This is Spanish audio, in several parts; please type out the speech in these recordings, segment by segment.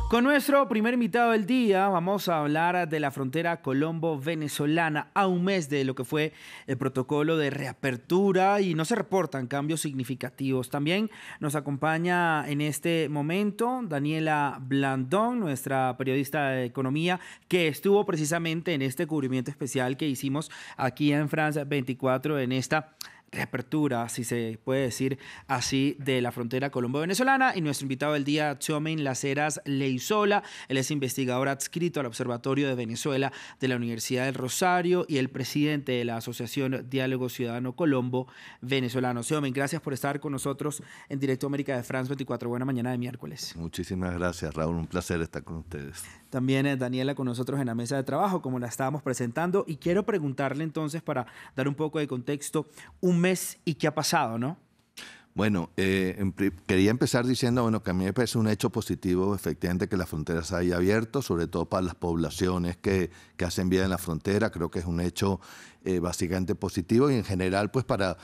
Con nuestro primer invitado del día vamos a hablar de la frontera colombo-venezolana a un mes de lo que fue el protocolo de reapertura y no se reportan cambios significativos. También nos acompaña en este momento Daniela Blandón, nuestra periodista de economía, que estuvo precisamente en este cubrimiento especial que hicimos aquí en France 24 en esta reapertura, si se puede decir así, de la frontera colombo-venezolana. Y nuestro invitado del día, Txomin Las Heras Leizola. Él es investigador adscrito al Observatorio de Venezuela de la Universidad del Rosario y el presidente de la Asociación Diálogo Ciudadano Colombo-Venezolano. Txomin, gracias por estar con nosotros en Directo América de France 24. Buena mañana de miércoles. Muchísimas gracias, Raúl. Un placer estar con ustedes. También Daniela con nosotros en la mesa de trabajo, como la estábamos presentando. Y quiero preguntarle entonces, para dar un poco de contexto, un mes y qué ha pasado, ¿no? Bueno, quería empezar diciendo que a mí me parece un hecho positivo, efectivamente, que las fronteras se haya abierto, sobre todo para las poblaciones que hacen vida en la frontera. Creo que es un hecho básicamente positivo y en general, pues para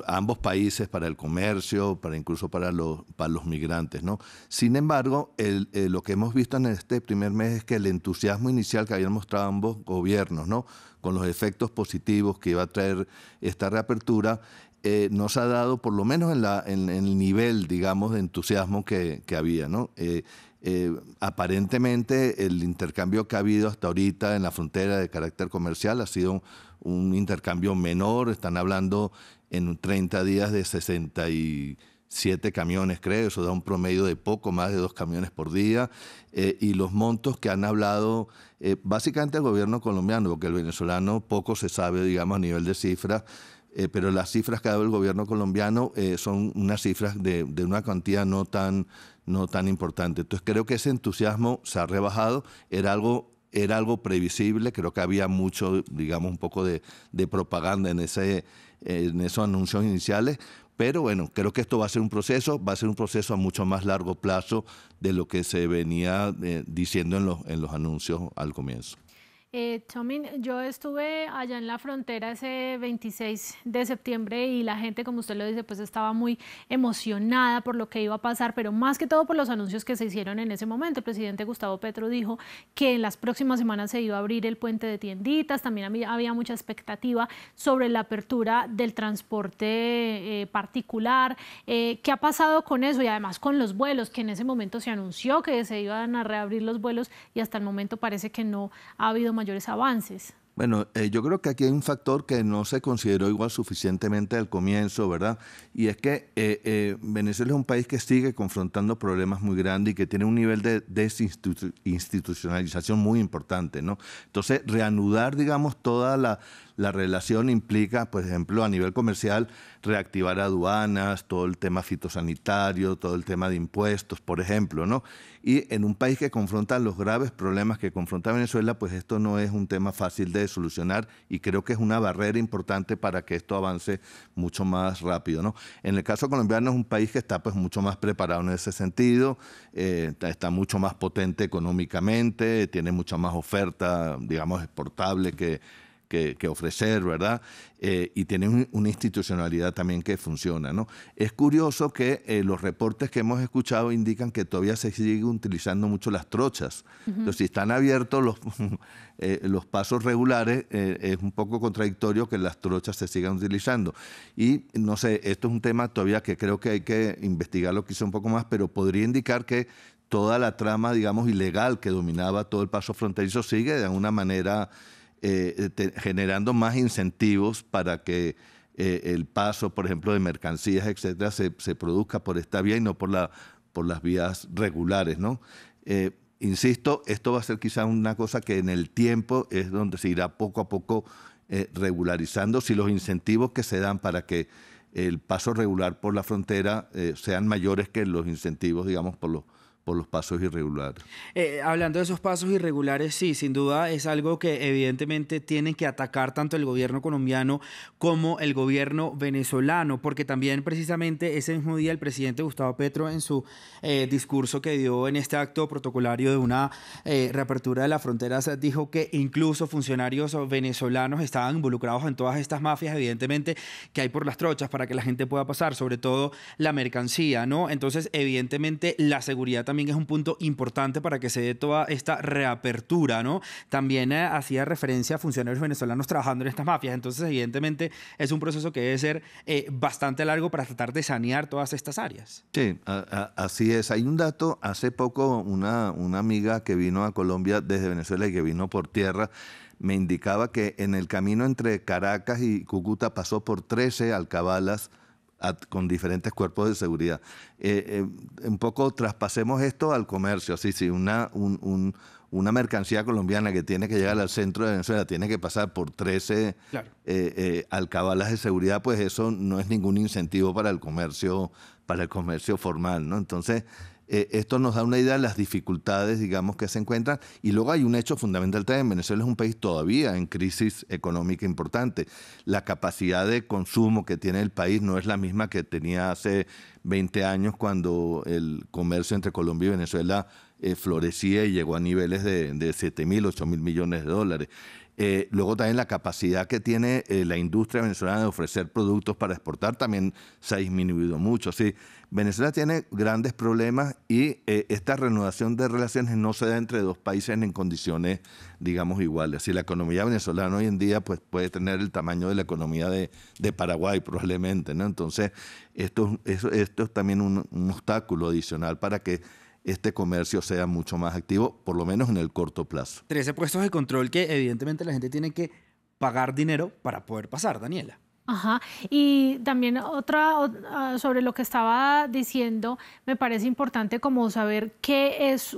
ambos países, para el comercio, incluso para los migrantes, ¿no? Sin embargo, lo que hemos visto en este primer mes es que el entusiasmo inicial que habían mostrado ambos gobiernos, ¿no?, con los efectos positivos que iba a traer esta reapertura, no se ha dado, por lo menos en el nivel, digamos, de entusiasmo que había, ¿no? Aparentemente el intercambio que ha habido hasta ahorita en la frontera de carácter comercial ha sido un intercambio menor. Están hablando en 30 días de 67 camiones, creo. Eso da un promedio de poco más de 2 camiones por día. Y los montos que han hablado básicamente el gobierno colombiano, porque el venezolano poco se sabe, digamos, a nivel de cifras. Pero las cifras que ha dado el gobierno colombiano son unas cifras de una cantidad no tan importante. Entonces creo que ese entusiasmo se ha rebajado. Era algo previsible. Creo que había mucho, digamos, un poco de propaganda en esos anuncios iniciales. Pero bueno, creo que esto va a ser un proceso a mucho más largo plazo de lo que se venía diciendo en los anuncios al comienzo. Txomin, yo estuve allá en la frontera ese 26 de septiembre y la gente, como usted lo dice, pues estaba muy emocionada por lo que iba a pasar, pero más que todo por los anuncios que se hicieron en ese momento. El presidente Gustavo Petro dijo que en las próximas semanas se iba a abrir el puente de tienditas. También había mucha expectativa sobre la apertura del transporte particular. ¿Qué ha pasado con eso? Y además con los vuelos, que en ese momento se anunció que se iban a reabrir los vuelos y hasta el momento parece que no ha habido mayores avances. Bueno, yo creo que aquí hay un factor que no se consideró igual suficientemente al comienzo, ¿verdad? Y es que Venezuela es un país que sigue confrontando problemas muy grandes y que tiene un nivel de desinstitucionalización muy importante, ¿no? Entonces, reanudar, digamos, toda la relación implica, por ejemplo, a nivel comercial, reactivar aduanas, todo el tema fitosanitario, todo el tema de impuestos, por ejemplo, ¿no? Y en un país que confronta los graves problemas que confronta Venezuela, pues esto no es un tema fácil de solucionar y creo que es una barrera importante para que esto avance mucho más rápido, ¿no? En el caso colombiano es un país que está pues mucho más preparado en ese sentido, está mucho más potente económicamente, tiene mucha más oferta, digamos, exportable que ofrecer, ¿verdad? Y tiene una institucionalidad también que funciona, ¿no? Es curioso que los reportes que hemos escuchado indican que todavía se siguen utilizando mucho las trochas. Entonces, si están abiertos los pasos regulares, es un poco contradictorio que las trochas se sigan utilizando. Y, no sé, esto es un tema todavía que creo que hay que investigarlo quizá un poco más, pero podría indicar que toda la trama, digamos, ilegal que dominaba todo el paso fronterizo sigue de alguna manera generando más incentivos para que el paso, por ejemplo, de mercancías, etcétera, se produzca por esta vía y no por las vías regulares, ¿no? Insisto, esto va a ser quizá una cosa que en el tiempo es donde se irá poco a poco regularizando, si los incentivos que se dan para que el paso regular por la frontera sean mayores que los incentivos, digamos, por los pasos irregulares. Hablando de esos pasos irregulares, sí, sin duda es algo que evidentemente tienen que atacar tanto el gobierno colombiano como el gobierno venezolano, porque también precisamente ese mismo día el presidente Gustavo Petro en su discurso que dio en este acto protocolario de una reapertura de las fronteras dijo que incluso funcionarios venezolanos estaban involucrados en todas estas mafias, evidentemente, que hay por las trochas para que la gente pueda pasar, sobre todo la mercancía, ¿no? Entonces, evidentemente, la seguridad también también es un punto importante para que se dé toda esta reapertura, ¿no? También hacía referencia a funcionarios venezolanos trabajando en estas mafias. Entonces, evidentemente, es un proceso que debe ser bastante largo para tratar de sanear todas estas áreas. Sí, así es. Hay un dato, hace poco una amiga que vino a Colombia desde Venezuela y que vino por tierra, me indicaba que en el camino entre Caracas y Cúcuta pasó por 13 alcabalas con diferentes cuerpos de seguridad. Un poco traspasemos esto al comercio. Sí, una mercancía colombiana que tiene que llegar al centro de Venezuela tiene que pasar por 13 Claro. alcabalas de seguridad, pues eso no es ningún incentivo para el comercio formal, ¿no? Entonces, esto nos da una idea de las dificultades, digamos, que se encuentran. Y luego hay un hecho fundamental también. Venezuela es un país todavía en crisis económica importante. La capacidad de consumo que tiene el país no es la misma que tenía hace 20 años cuando el comercio entre Colombia y Venezuela florecía y llegó a niveles de 7.000, 8.000 millones de dólares. Luego también la capacidad que tiene la industria venezolana de ofrecer productos para exportar también se ha disminuido mucho. Sí, Venezuela tiene grandes problemas y esta reanudación de relaciones no se da entre dos países en condiciones, digamos, iguales. Si la economía venezolana hoy en día pues, puede tener el tamaño de la economía de Paraguay probablemente, ¿no? Entonces, esto es también un obstáculo adicional para que este comercio sea mucho más activo, por lo menos en el corto plazo. 13 puestos de control que evidentemente la gente tiene que pagar dinero para poder pasar, Daniela. Ajá. Y también sobre lo que estaba diciendo, me parece importante como saber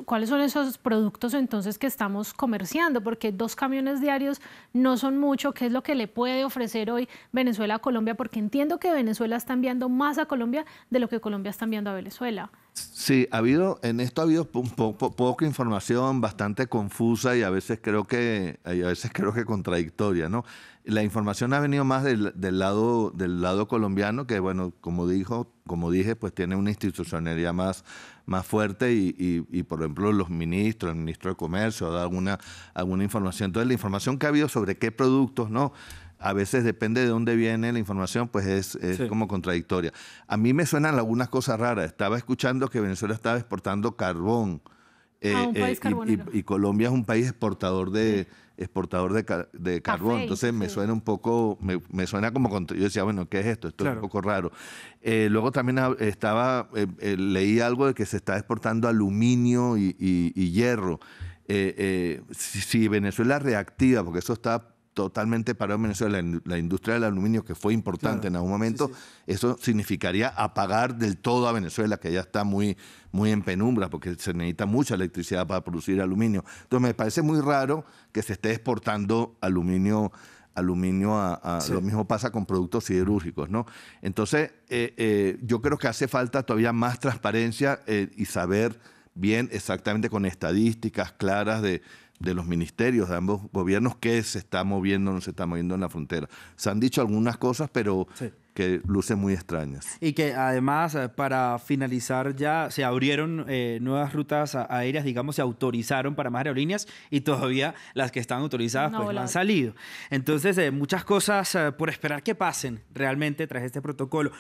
cuáles son esos productos entonces que estamos comerciando, porque 2 camiones diarios no son mucho. ¿Qué es lo que le puede ofrecer hoy Venezuela a Colombia? Porque entiendo que Venezuela está enviando más a Colombia de lo que Colombia está enviando a Venezuela. Sí, en esto ha habido poca información, bastante confusa y a veces creo que contradictoria, ¿no? La información ha venido más del lado colombiano, que bueno, como dije, pues tiene una institucionalidad más fuerte y por ejemplo el ministro de Comercio ha dado alguna información. Entonces la información que ha habido sobre qué productos, ¿no? A veces depende de dónde viene la información, pues es sí, como contradictoria. A mí me suenan algunas cosas raras. Estaba escuchando que Venezuela estaba exportando carbón. Un país carbonero. Y Colombia es un país exportador de carbón. Café, entonces me suena un poco, me suena como yo decía, bueno, ¿qué es esto? Esto claro, es un poco raro. Luego también leí algo de que se está exportando aluminio y hierro. Si Venezuela reactiva, porque eso está totalmente parado en Venezuela, la industria del aluminio, que fue importante en algún momento, sí. Eso significaría apagar del todo a Venezuela, que ya está muy en penumbra, porque se necesita mucha electricidad para producir aluminio. Entonces me parece muy raro que se esté exportando aluminio sí. Lo mismo pasa con productos siderúrgicos, ¿no? Entonces yo creo que hace falta todavía más transparencia y saber bien exactamente con estadísticas claras de los ministerios, de ambos gobiernos, qué se está moviendo o no se está moviendo en la frontera. Se han dicho algunas cosas, pero sí, que lucen muy extrañas. Y que además, para finalizar, ya se abrieron nuevas rutas aéreas, digamos, se autorizaron para más aerolíneas y todavía las que están autorizadas no han salido. Entonces, muchas cosas por esperar que pasen realmente tras este protocolo.